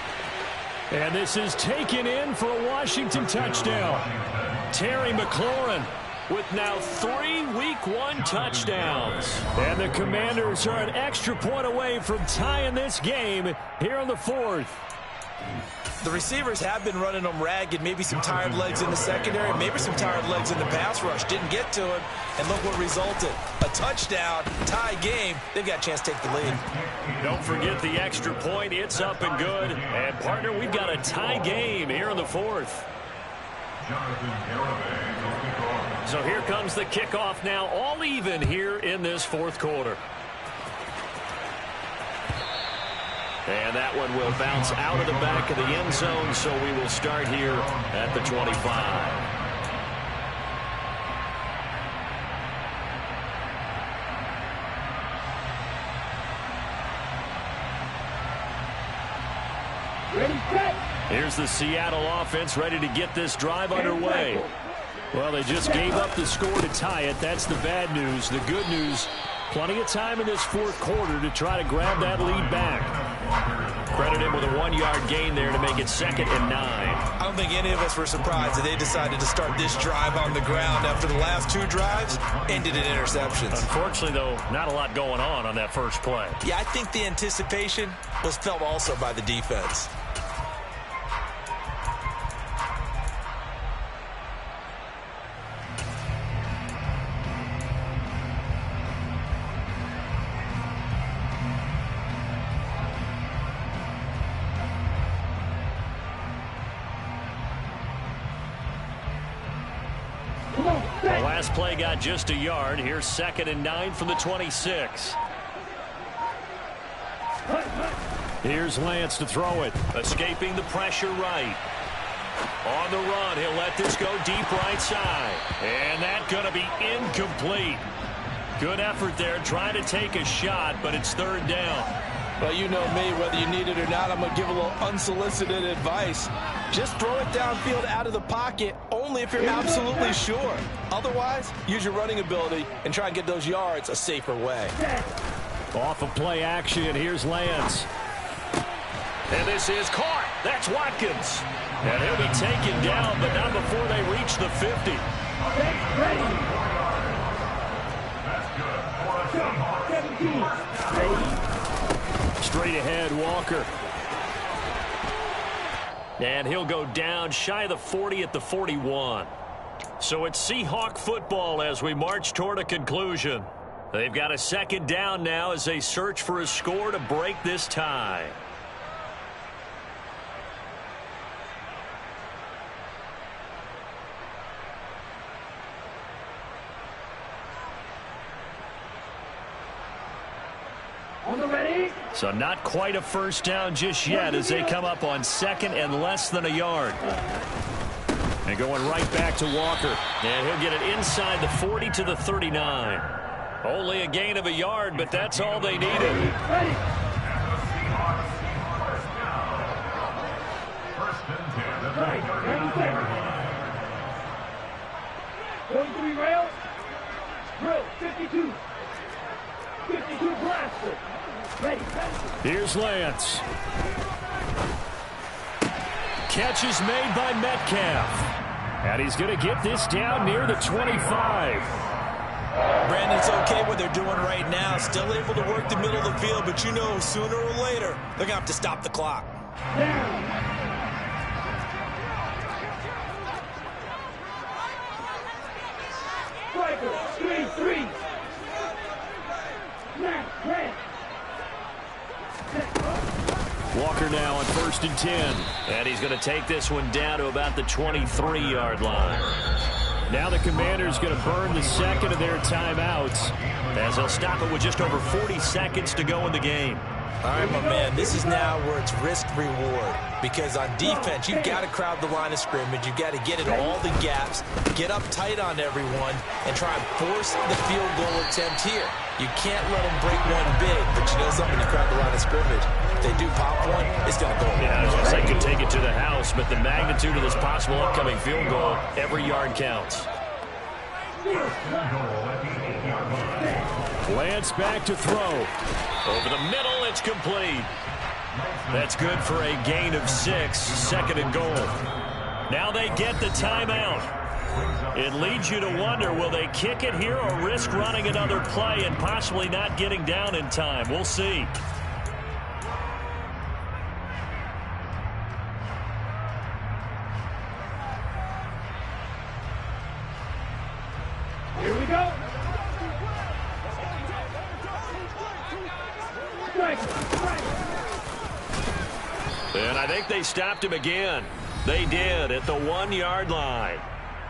And this is taken in for a Washington touchdown. Terry McLaurin with now 3 Week 1 touchdowns. And the Commanders are an extra point away from tying this game here in the 4th. The receivers have been running them ragged. Maybe some tired legs in the secondary, maybe some tired legs in the pass rush. Didn't get to him, and look what resulted. A touchdown, tie game. They've got a chance to take the lead. Don't forget the extra point. It's up and good. And, partner, we've got a tie game here in the 4th. So here comes the kickoff now, all even here in this 4th quarter. And that one will bounce out of the back of the end zone, so we will start here at the 25. Ready, set. Here's the Seattle offense ready to get this drive underway. Well, they just gave up the score to tie it. That's the bad news. The good news, plenty of time in this 4th quarter to try to grab that lead back. Credit him with a 1-yard gain there to make it 2nd and 9. I don't think any of us were surprised that they decided to start this drive on the ground after the last 2 drives ended in interceptions. Unfortunately, though, not a lot going on that first play. Yeah, I think the anticipation was felt also by the defense. The last play got just a yard. Here's 2nd and 9 from the 26. Here's Lance to throw it. Escaping the pressure right. On the run, he'll let this go deep right side. And that's going to be incomplete. Good effort there, trying to take a shot, but it's 3rd down. Well, you know me, whether you need it or not, I'm going to give a little unsolicited advice. Just throw it downfield out of the pocket, only if you're absolutely sure. Otherwise, use your running ability and try and get those yards a safer way. Off of play action, here's Lance. And this is caught. That's Watkins. And he'll be taken down, but not before they reach the 50. Straight ahead, Walker. And he'll go down shy of the 40 at the 41. So it's Seahawk football as we march toward a conclusion. They've got a 2nd down now as they search for a score to break this tie. So not quite a first down just yet as they come up on 2nd and less than a yard. And going right back to Walker. And he'll get it inside the 40 to the 39. Only a gain of a yard, but that's all they needed. Ready. Right, 90 seconds. 43 rail. Drill, 52. 52 blaster. Ready. Here's Lance. Catch is made by Metcalf. And he's going to get this down near the 25. Brandon, it's okay what they're doing right now. Still able to work the middle of the field, but you know sooner or later they're going to have to stop the clock. Down. Striker, 3-3. Snap, red. Walker now on 1st and 10. And he's going to take this one down to about the 23-yard line. Now the Commanders going to burn the second of their timeouts, as they'll stop it with just over 40 seconds to go in the game. All right, my man, this is now where it's risk-reward. Because on defense, you've got to crowd the line of scrimmage. You've got to get in all the gaps, get up tight on everyone, and try and force the field goal attempt here. You can't let them break one big, but you know something, you crowd the line of scrimmage. If they do pop one, it's going to go. Yeah, I was going to say could take it to the house, but the magnitude of this possible upcoming field goal, every yard counts. Lance back to throw. Over the middle, it's complete. That's good for a gain of 6, 2nd and goal. Now they get the timeout. It leads you to wonder, will they kick it here or risk running another play and possibly not getting down in time? We'll see. Here we go. And I think they stopped him again. They did at the 1-yard line.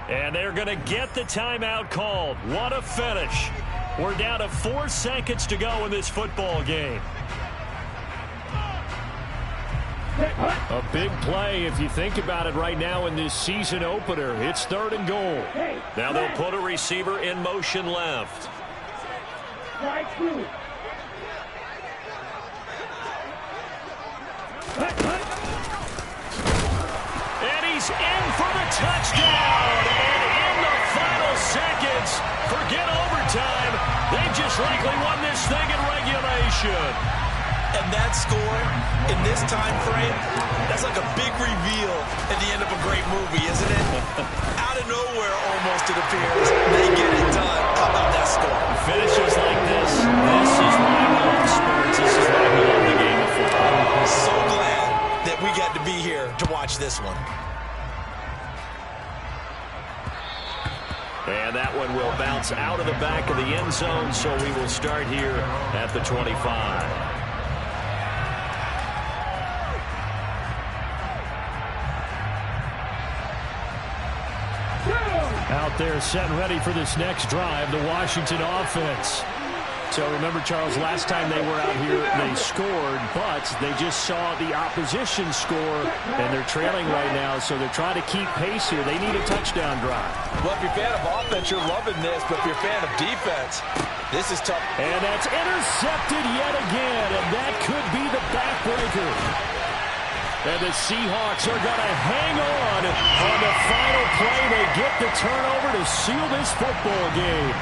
And they're going to get the timeout called. What a finish. We're down to 4 seconds to go in this football game. A big play if you think about it right now in this season opener. It's 3rd and goal. Now they'll put a receiver in motion left. Strike 2. And he's in for the touchdown. And in the final seconds, forget overtime. They just likely won this thing in regulation. And that score in this time frame, that's like a big reveal at the end of a great movie, isn't it? Out of nowhere, almost, it appears. They get it done. How about that score? Finishes like this. This is why we love sports. This is why we love the game of football. So glad that we got to be here to watch this one. And that one will bounce out of the back of the end zone, so we will start here at the 25. Out there set and ready for this next drive, the Washington offense. So remember, Charles, last time they were out here, they scored, but they just saw the opposition score, and they're trailing right now, so they're trying to keep pace here. They need a touchdown drive. Well, if you're a fan of offense, you're loving this, but if you're a fan of defense, this is tough. And that's intercepted yet again, and that could be the backbreaker. And the Seahawks are going to hang on the final play. They get the turnover to seal this football game.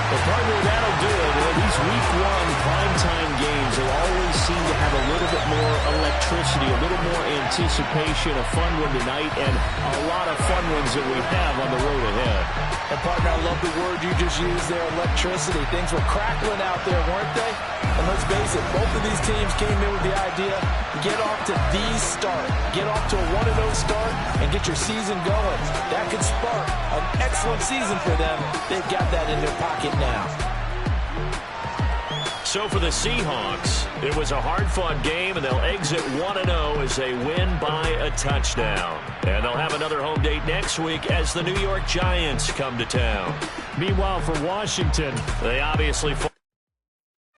Well, partner, that'll do it. Well, these Week 1 primetime games, they always seem to have a little bit more electricity, a little more anticipation, a fun one tonight, and a lot of fun ones that we have on the road ahead. And, partner, I love the word you just used there, electricity. Things were crackling out there, weren't they? And let's face it, both of these teams came in with the idea, get off to the start. Get off to a 1-0 start and get your season going. That could spark an excellent season for them. They've got that in their pocket now. So for the Seahawks, it was a hard-fought game, and they'll exit 1-0 as they win by a touchdown. And they'll have another home date next week as the New York Giants come to town. Meanwhile, for Washington, they obviously fall